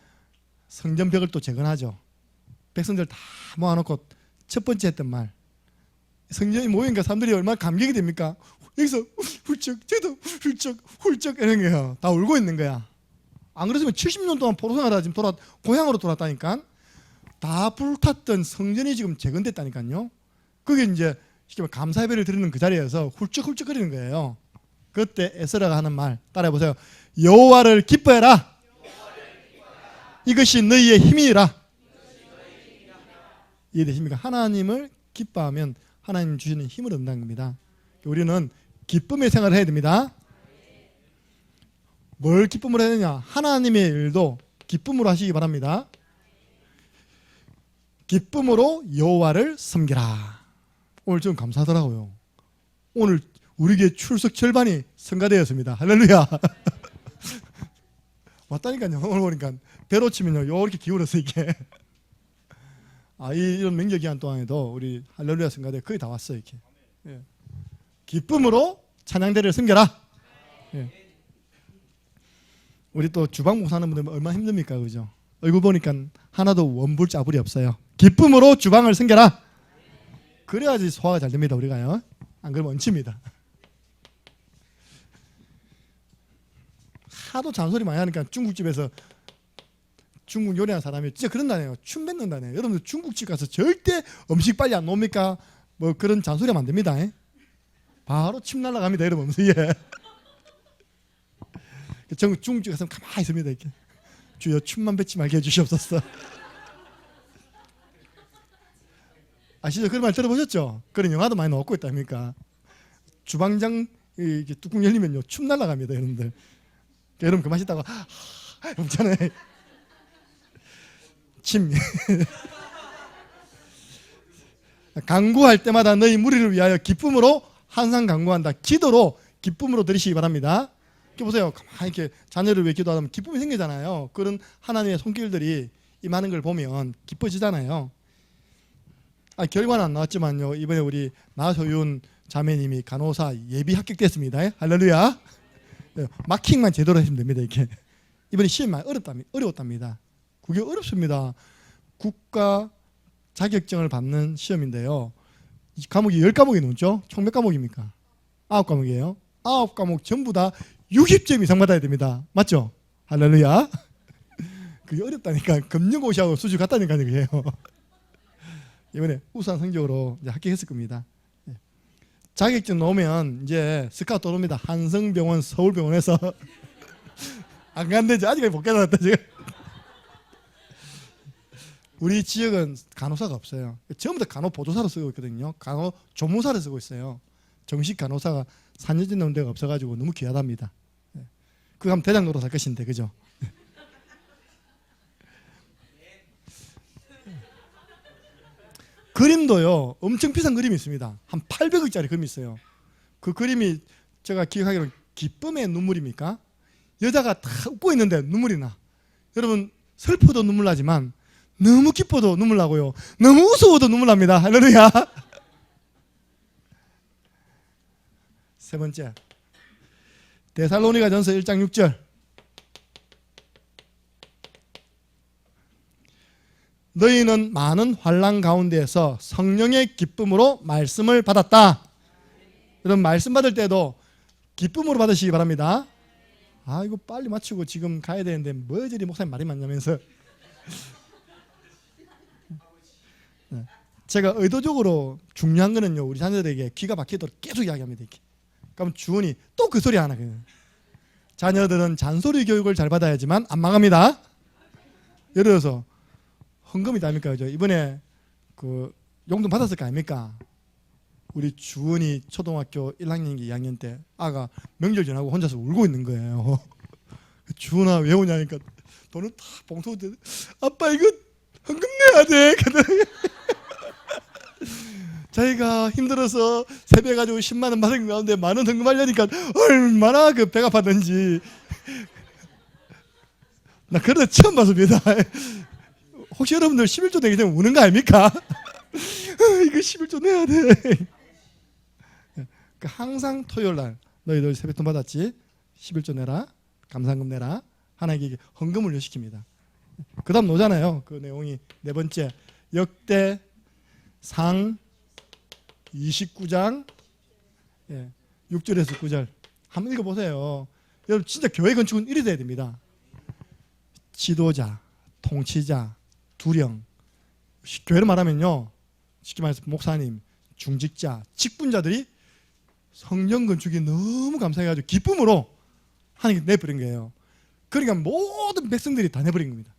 Speaker 1: 성전벽을 또 재건하죠. 백성들 다 모아놓고 첫 번째 했던 말, 성전이 모이니까 사람들이 얼마나 감격이 됩니까? 여기서 훌쩍 저도 훌쩍 이런 거예요. 다 울고 있는 거야. 안 그랬으면 70년 동안 포로 생활하다 지금 고향으로 돌아왔다니까. 다 불탔던 성전이 지금 재건됐다니까요. 그게 이제 감사 예배를 드리는 그 자리에서 훌쩍훌쩍거리는 거예요. 그때 에스라가 하는 말 따라해보세요. 여호와를 기뻐해라. 이것이 너희의 힘이라. 이해되십니까? 하나님을 기뻐하면 하나님 주시는 힘을 얻는다는 겁니다. 우리는 기쁨의 생활을 해야 됩니다. 뭘 기쁨으로 해야 되냐? 하나님의 일도 기쁨으로 하시기 바랍니다. 기쁨으로 여호와를 섬기라. 오늘 좀 감사하더라고요. 오늘 우리 교회 출석 절반이 성가대였습니다. 할렐루야. 왔다니까요. 오늘 보니까 배로 치면요 요렇게 기울어서 이게 이런 명절 기간 동안에도 우리 할렐루야 성가대 거의 다 왔어요. 이렇게 예. 기쁨으로 찬양대를 섬겨라. 예. 우리 또 주방 목사하는 분들 얼마나 힘듭니까, 그죠? 얼굴 보니까 하나도 원불자불이 없어요. 기쁨으로 주방을 섬겨라. 그래야지 소화가 잘 됩니다, 우리가요. 안 그러면 얹힙니다. 하도 잔소리 많이 하니까 중국집에서 중국 요리하는 사람이 진짜 그런다네요. 춤 뱉는다네요. 여러분들 중국집 가서 절대 음식 빨리 안 나옵니까? 뭐 그런 잔소리하면 안 됩니다. 바로 침 날라갑니다. 여러분. 예. 중국집 가서 가만히 있습니다. 이렇게. 주여 춤만 뱉지 말게 해주시옵소서. 아시죠? 그런 말 들어보셨죠? 그런 영화도 많이 나오고 있다니까. 주방장 이렇게 뚜껑 열리면요 춤 날라갑니다, 여러분들. 여러분 그 맛있다고 없잖아요. 침. 간구할 때마다 너희 무리를 위하여 기쁨으로 항상 간구한다. 기도로 기쁨으로 드리시기 바랍니다. 이렇게 보세요. 가만히 이렇게 자녀를 위해 기도하면 기쁨이 생기잖아요. 그런 하나님의 손길들이 임하는 걸 보면 기뻐지잖아요. 결과는 안 나왔지만요. 이번에 우리 나소윤 자매님이 간호사 예비 합격됐습니다. 할렐루야. 마킹만 제대로 하시면 됩니다. 이렇게 이번에 시험이 많이 어려웠답니다. 그게 어렵습니다. 국가 자격증을 받는 시험인데요. 이 과목이 10과목이 넘죠? 총 몇 과목입니까? 9과목이에요. 9과목 전부 다 60점 이상 받아야 됩니다. 맞죠? 할렐루야. 그게 어렵다니까. 금융고시하고 수준 같다니까요. 그게요. 이번에 우수한 성적으로 이제 합격했을 겁니다. 자격증 나오면 이제 스카우트 들어옵니다. 한성병원, 서울병원에서 안 간대지. 아직까지 못 깨달았다 지금. 우리 지역은 간호사가 없어요. 전부 다 간호보조사로 쓰고 있거든요. 간호조무사를 쓰고 있어요. 정식 간호사가 4년째 넘는 데가 없어가지고 너무 귀하답니다. 그거 하면 대장 노릇 할 것인데, 그죠? 그림도요 엄청 비싼 그림이 있습니다. 한 800억짜리 그림이 있어요. 그 그림이 제가 기억하기로는 기쁨의 눈물입니까? 여자가 다 웃고 있는데 눈물이 나. 여러분 슬퍼도 눈물 나지만 너무 기뻐도 눈물 나고요. 너무 우스워도 눈물 납니다. 할렐루야. 세 번째, 데살로니가전서 1장 6절. 너희는 많은 환난 가운데에서 성령의 기쁨으로 말씀을 받았다. 여러분 말씀 받을 때도 기쁨으로 받으시기 바랍니다. 이거 빨리 마치고 지금 가야 되는데 뭐 저리 목사님 말이 많냐면서. 제가 의도적으로 중요한 거는요 우리 자녀들에게 귀가 막히도록 계속 이야기합니다. 이렇게. 그럼 주은이 또 그 소리 하나. 자녀들은 잔소리 교육을 잘 받아야지만 안 망합니다. 예를 들어서 헌금이 아닙니까? 그죠? 이번에 그 용돈 받았을 거 아닙니까? 우리 주은이 초등학교 1학년, 2학년 때 아가 명절 지나고 혼자서 울고 있는 거예요. 주은아 왜 우냐니까 돈을 다 봉투 아빠 이거 헌금 내야 돼. 자기가 힘들어서 세배 가지고 10만 원 받은 가운데 만 원 헌금하려니까 얼마나 그 배가 아팠는지 나 그러다 처음 봤습니다. 혹시 여러분들 11조 내기 되면 우는 거 아닙니까? 이거 11조 내야 돼. 항상 토요일날 너희들 세뱃돈 받았지? 11조 내라. 감사금 내라. 하나님께 헌금을 요시킵니다. 그 다음 노잖아요. 그 내용이 네 번째 역대상 29장 6절에서 9절 한번 읽어보세요. 여러분 진짜 교회 건축은 이래 돼야 됩니다. 지도자, 통치자, 두령, 교회로 말하면요 쉽게 말해서 목사님, 중직자, 직분자들이 성령 건축이 너무 감사해가지고 기쁨으로 하나님께 내버린 거예요. 그러니까 모든 백성들이 다 내버린 겁니다.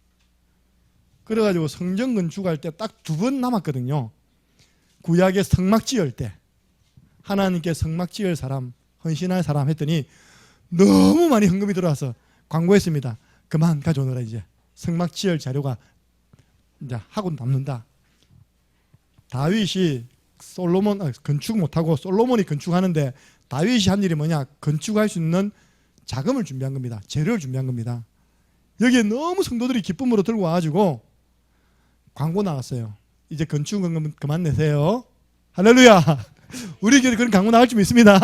Speaker 1: 그래가지고 성전 건축할 때 딱 2번 남았거든요. 구약의 성막 지을 때 하나님께 성막 지을 사람, 헌신할 사람 했더니 너무 많이 헌금이 들어와서 광고했습니다. 그만 가져오너라. 이제 성막 지을 자료가 이제 하고 남는다. 다윗이 솔로몬 건축 못하고 솔로몬이 건축하는데 다윗이 한 일이 뭐냐? 건축할 수 있는 자금을 준비한 겁니다. 재료를 준비한 겁니다. 여기에 너무 성도들이 기쁨으로 들고 와가지고 광고 나왔어요. 이제 건축은 그만 내세요. 할렐루야. 우리 교회 그런 광고 나올 줄 믿습니다.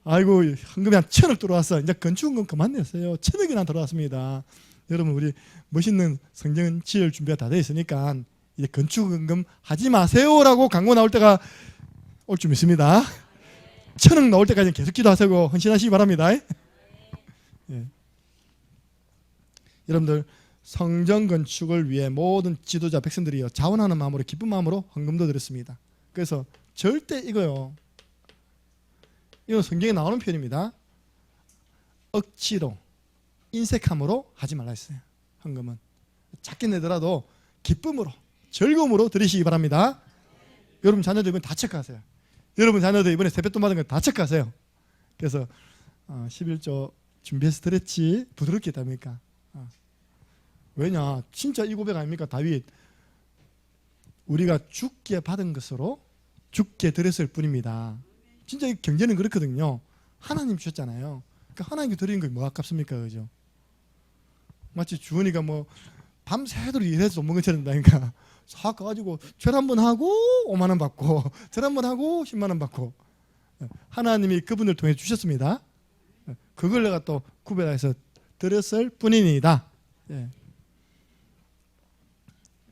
Speaker 1: 아이고, 헌금이 한 1,000억 들어왔어. 이제 건축은 그만 내세요. 1,000억이나 들어왔습니다. 여러분, 우리 멋있는 성전 지을 준비가 다 돼 있으니까 이제 건축은금 하지 마세요라고 광고 나올 때가 올 줄 믿습니다. 1,000억 나올 때까지 계속 기도하시고 헌신하시기 바랍니다. 예. 여러분들, 성전 건축을 위해 모든 지도자 백성들이요 자원하는 마음으로 기쁜 마음으로 헌금도 드렸습니다. 그래서 절대 이거요, 이건 성경에 나오는 표현입니다. 억지로 인색함으로 하지 말라 했어요. 헌금은 작게 내더라도 기쁨으로 즐거움으로 드리시기 바랍니다. 여러분 자녀들 이번에 다 체크하세요. 여러분 자녀들 이번에 세뱃돈 받은 거 다 체크하세요. 그래서 11조 준비해서 드렸지 부드럽게 했답니까? 왜냐, 진짜 이 고백 아닙니까? 다윗, 우리가 죽게 받은 것으로 죽게 드렸을 뿐입니다. 진짜 이 경제는 그렇거든요. 하나님 주셨잖아요. 그러니까 하나님께 드리는 게 뭐 아깝습니까? 그죠? 마치 주은이가 뭐 밤새도록 일해서 돈 먹은 것처럼 된다니까. 싹 가지고 절 한번 하고 5만 원 받고 절 한번 하고 10만 원 받고. 하나님이 그분을 통해 주셨습니다. 그걸 내가 또 구별해서 드렸을 뿐입니다. 예.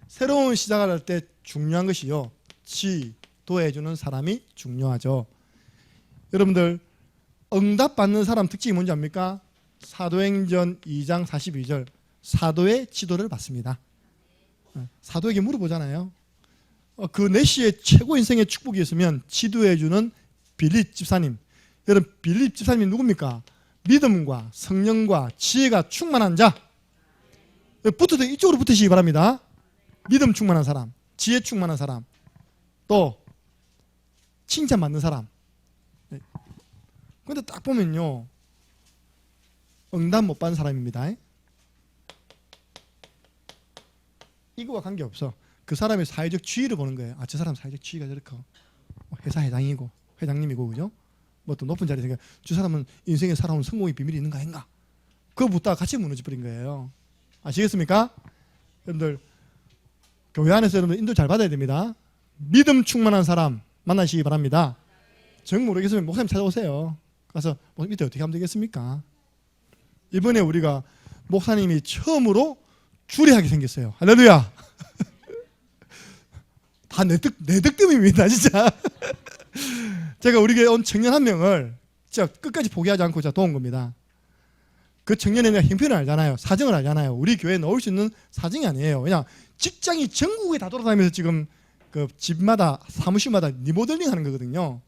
Speaker 1: 새로운 시작을 할 때 중요한 것이요, 지도해주는 사람이 중요하죠. 여러분들, 응답받는 사람 특징이 뭔지 압니까? 사도행전 2장 42절, 사도의 지도를 받습니다. 사도에게 물어보잖아요. 그 내시의 최고 인생의 축복이 있으면 지도해주는 빌립 집사님. 여러분, 빌립 집사님이 누굽니까? 믿음과 성령과 지혜가 충만한 자. 붙어도 이쪽으로 붙으시기 바랍니다. 믿음 충만한 사람, 지혜 충만한 사람, 또 칭찬받는 사람. 근데 딱 보면요, 응답 못 받은 사람입니다. 이거와 관계없어. 그 사람의 사회적 지위를 보는 거예요. 저 사람 사회적 지위가 저렇게 회사 회장이고 회장님이고, 그죠? 뭐 또 높은 자리에 있으니까 저 사람은 인생에 살아온 성공의 비밀이 있는가 아닌가, 그거 묻다가 같이 무너져 버린 거예요. 아시겠습니까? 여러분들, 교회 안에서 여러분들 인도 잘 받아야 됩니다. 믿음 충만한 사람 만나시기 바랍니다. 정 모르겠으면 목사님 찾아오세요. 가서 목사님 밑에 어떻게 하면 되겠습니까? 이번에 우리가 목사님이 처음으로 주례하게 생겼어요. 할렐루야. 다 내 득템입니다, 진짜. 제가 우리 교회 온 청년 한 명을 진짜 끝까지 포기하지 않고 제가 도운 겁니다. 그 청년에 대한 형편을 알잖아요. 사정을 알잖아요. 우리 교회에 넣을 수 있는 사정이 아니에요. 왜냐, 직장이 전국에 다 돌아다니면서 지금 그 집마다 사무실마다 리모델링 하는 거거든요.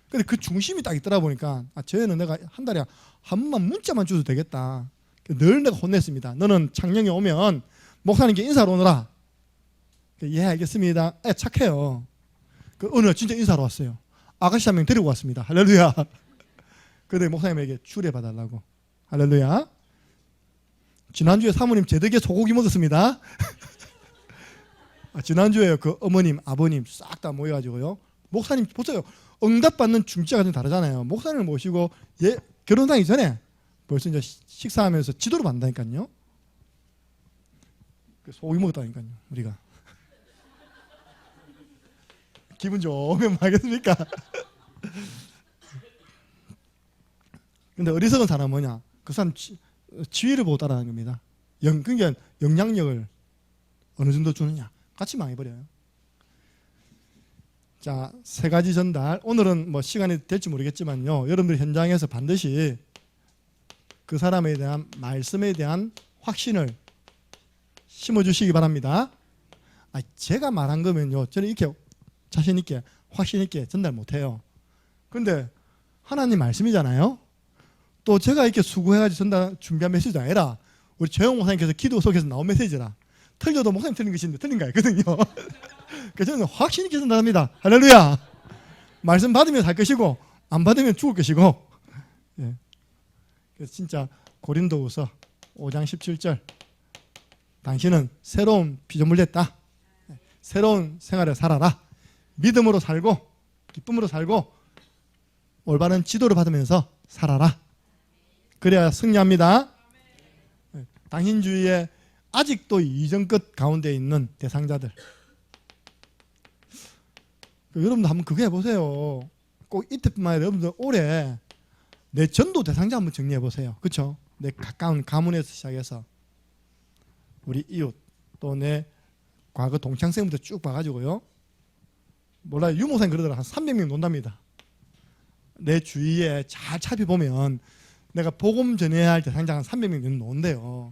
Speaker 1: 근데 그 중심이 딱 있더라 보니까 저희는 내가 한 달에 한 번만 문자만 줘도 되겠다. 늘 내가 혼냈습니다. 너는 창녕에 오면 목사님께 인사로 오너라. 예, 알겠습니다. 착해요. 그 어느 날 진짜 인사로 왔어요. 아가씨 한 명 데리고 왔습니다. 할렐루야. 그런데 목사님에게 추례해봐달라고. 할렐루야. 지난주에 사모님 제덕에 소고기 먹었습니다. 지난주에 그 어머님, 아버님 싹 다 모여가지고요. 목사님 보세요. 응답받는 중지가 좀 다르잖아요. 목사님을 모시고 결혼하기 전에 벌써 이제 식사하면서 지도를 받는다니까요. 소고기 먹었다니까요, 우리가. 기분 좋으면 뭐 하겠습니까? 근데 어리석은 사람은 뭐냐? 그 사람 지위를 보고 따라하는 겁니다. 그러니까 영향력을 어느 정도 주느냐? 같이 망해버려요. 자, 3가지 전달. 오늘은 뭐 시간이 될지 모르겠지만요, 여러분들 현장에서 반드시 그 사람에 대한 말씀에 대한 확신을 심어주시기 바랍니다. 제가 말한 거면요, 저는 이렇게 자신 있게 확신 있게 전달 못해요. 그런데 하나님 말씀이잖아요. 또 제가 이렇게 수고해가지고 전달 준비한 메시지가 아니라 우리 조영 목사님께서 기도 속에서 나온 메시지라 틀려도 목사님 틀린 것인데 틀린 거 아니거든요. 그래서 저는 확신 있게 전달합니다. 할렐루야. 말씀 받으면 살 것이고 안 받으면 죽을 것이고. 예. 그래서 진짜 고린도후서 5장 17절, 당신은 새로운 피조물 됐다. 새로운 생활을 살아라. 믿음으로 살고 기쁨으로 살고 올바른 지도를 받으면서 살아라. 그래야 승리합니다. 당신 주위에 아직도 이전 것 가운데 있는 대상자들. 여러분도 한번 그거 해보세요. 꼭 이때뿐만 아니라 여러분들 올해 내 전도 대상자 한번 정리해보세요. 그렇죠? 내 가까운 가문에서 시작해서 우리 이웃 또 내 과거 동창생부터 쭉 봐가지고요. 몰라요. 유모사님 그러더라. 한 300명 논답니다. 내 주위에 잘 살펴보면 내가 복음 전해야 할 대상자 한 300명 논대요.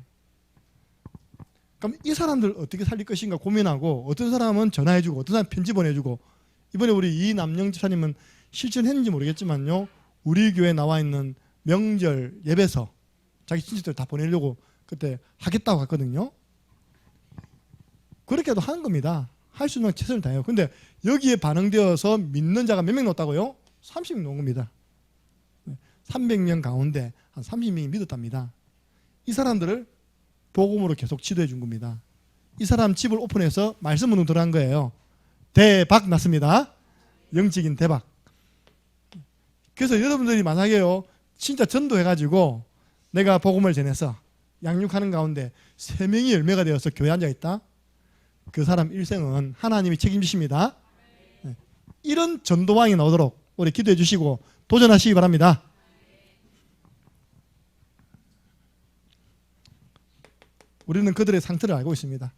Speaker 1: 그럼 이 사람들 어떻게 살릴 것인가 고민하고 어떤 사람은 전화해주고 어떤 사람은 편지 보내주고 이번에 우리 이남영 집사님은 실천했는지 모르겠지만요. 우리 교회에 나와 있는 명절 예배서 자기 친척들 다 보내려고 그때 하겠다고 했거든요. 그렇게도 하는 겁니다. 할 수 있는 최선을 다해요. 근데 여기에 반응되어서 믿는 자가 몇 명 넣었다고요? 30명 넣은 겁니다. 300명 가운데 한 30명이 믿었답니다. 이 사람들을 복음으로 계속 지도해 준 겁니다. 이 사람 집을 오픈해서 말씀 운동 들어간 거예요. 대박 났습니다. 영적인 대박. 그래서 여러분들이 만약에요 진짜 전도해가지고 내가 복음을 전해서 양육하는 가운데 3명이 열매가 되어서 교회에 앉아있다. 그 사람 일생은 하나님이 책임지십니다. 이런 전도왕이 나오도록 우리 기도해 주시고 도전하시기 바랍니다. 우리는 그들의 상태를 알고 있습니다.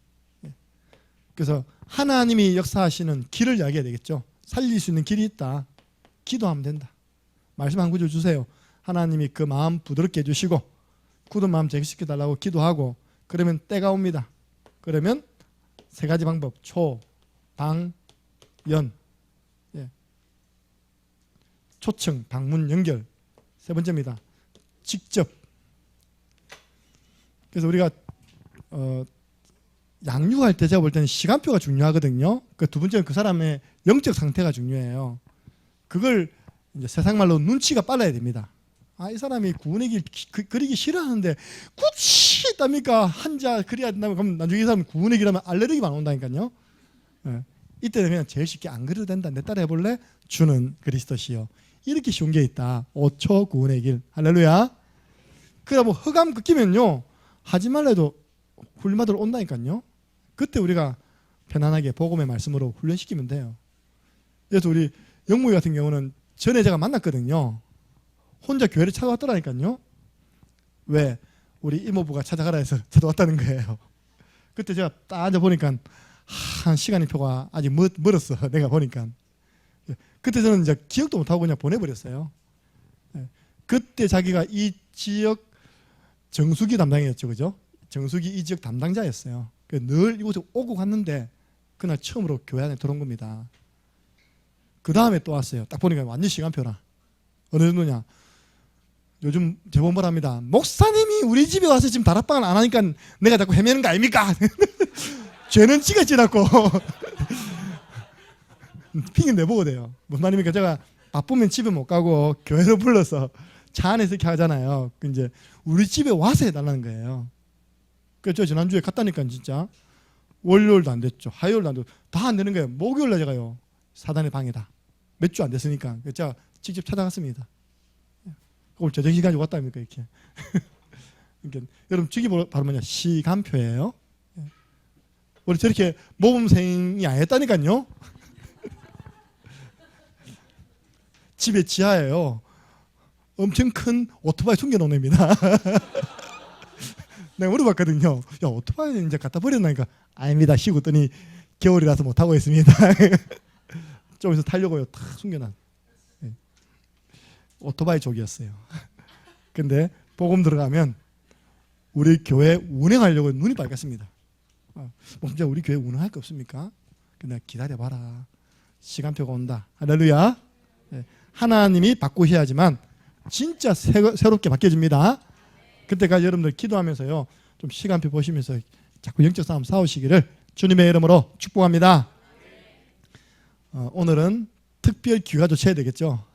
Speaker 1: 그래서 하나님이 역사하시는 길을 이야기해야 되겠죠. 살릴 수 있는 길이 있다. 기도하면 된다. 말씀 한 구절 주세요. 하나님이 그 마음 부드럽게 해주시고 굳은 마음 제거시켜달라고 기도하고 그러면 때가 옵니다. 그러면 3가지 방법. 초, 방, 연. 초청, 방문, 연결. 3번째입니다. 직접. 그래서 우리가 양육할 때 제가 볼 때는 시간표가 중요하거든요. 그 2번째는 그 사람의 영적 상태가 중요해요. 그걸 이제 세상 말로 눈치가 빨라야 됩니다. 아, 이 사람이 구원의 길 그리기 싫어하는데 굳이 있답니까? 한자 그려야 된다면 그럼 나중에 이 사람 구원의 길 하면 알레르기만 온다니까요. 이때는 그냥 제일 쉽게 안 그려도 된다. 내 따라 해볼래? 주는 그리스도시요. 이렇게 쉬운 게 있다. 5초 구원의 길. 할렐루야. 그래 뭐 흑암 긋기면요 하지 말래도 훈련받으러 온다니까요. 그때 우리가 편안하게 복음의 말씀으로 훈련시키면 돼요. 그래서 우리 영무이 같은 경우는 전에 제가 만났거든요. 혼자 교회를 찾아왔더라니까요. 왜? 우리 이모부가 찾아가라 해서 찾아왔다는 거예요. 그때 제가 딱 앉아보니까 한 시간의 표가 아직 멀었어. 내가 보니까. 그때 저는 이제 기억도 못하고 그냥 보내버렸어요. 그때 자기가 이 지역 정수기 담당이었죠. 그죠? 정수기 이 지역 담당자였어요. 늘 이곳에 오고 갔는데 그날 처음으로 교회 안에 들어온 겁니다. 그 다음에 또 왔어요. 딱 보니까 완전 시간표라. 어느 정도냐? 요즘 제법 뭐랍니다. 목사님이 우리 집에 와서 지금 다락방을 안 하니까 내가 자꾸 헤매는 거 아닙니까? 죄는 지가 지났고 핑계 내보고 돼요. 뭔 말입니까? 제가 바쁘면 집에 못 가고 교회로 불러서 차 안에서 이렇게 하잖아요. 이제 우리 집에 와서 해달라는 거예요. 그래서 지난주에 갔다니까 진짜 월요일도 안 됐죠. 화요일도 안 됐죠. 다 안 되는 거예요. 목요일날 제가요. 사단의 방해다. 몇 주 안 됐으니까 제가 직접 찾아갔습니다. 오늘 저녁 시간이 왔다니까 이렇게. 그러니까 여러분 저기 바로 뭐냐 시간표예요. 우리 저렇게 모범생이 아니었다니까요. 집에 지하에요. 엄청 큰 오토바이 숨겨놓은 애입니다. 내가 물어봤거든요. 야 오토바이 이제 갖다 버렸나니까 아닙니다. 쉬고 있더니 겨울이라서 못 타고 있습니다. 좀 있어 타려고요. 탁 숨겨놨. 오토바이 쪽이었어요. 근데 복음 들어가면 우리 교회 운행하려고 눈이 밝았습니다. 진짜 우리 교회 운행할 거 없습니까? 근데 기다려봐라. 시간표가 온다. 할렐루야. 하나님이 바꾸셔야지만 진짜 새롭게 바뀌어집니다. 그때까지 여러분들 기도하면서요. 좀 시간표 보시면서 자꾸 영적 싸움 싸우시기를 주님의 이름으로 축복합니다. 오늘은 특별 귀가 조쳐야 되겠죠.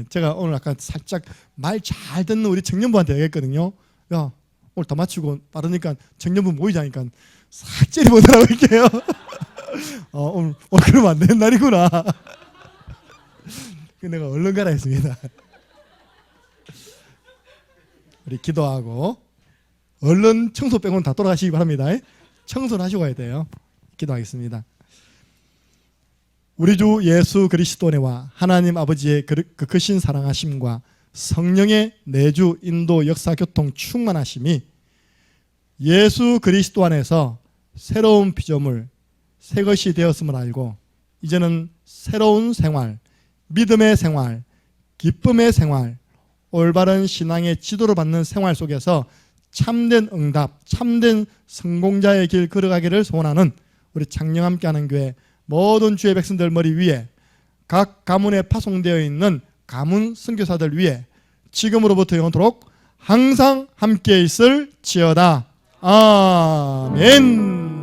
Speaker 1: 제가 오늘 아까 살짝 말 잘 듣는 우리 청년부한테 얘기했거든요. 야 오늘 다 마치고 빠르니까 청년부 모이자니까 싹 째려보더라고 이렇게요. 오늘 그러면 안 되는 날이구나. 내가 얼른 가라 했습니다. 우리 기도하고 얼른 청소 빼고는 다 돌아가시기 바랍니다. 청소를 하시고 가야 돼요. 기도하겠습니다. 우리 주 예수 그리스도 은혜와 하나님 아버지의 그 크신 사랑하심과 성령의 내주 인도 역사 교통 충만하심이 예수 그리스도 안에서 새로운 피조물 새 것이 되었음을 알고 이제는 새로운 생활, 믿음의 생활, 기쁨의 생활, 올바른 신앙의 지도를 받는 생활 속에서 참된 응답, 참된 성공자의 길 걸어가기를 소원하는 우리 창녕 함께하는 교회 모든 주의 백성들 머리 위에 각 가문에 파송되어 있는 가문 선교사들 위에 지금으로부터 영원토록 항상 함께 있을지어다. 아멘.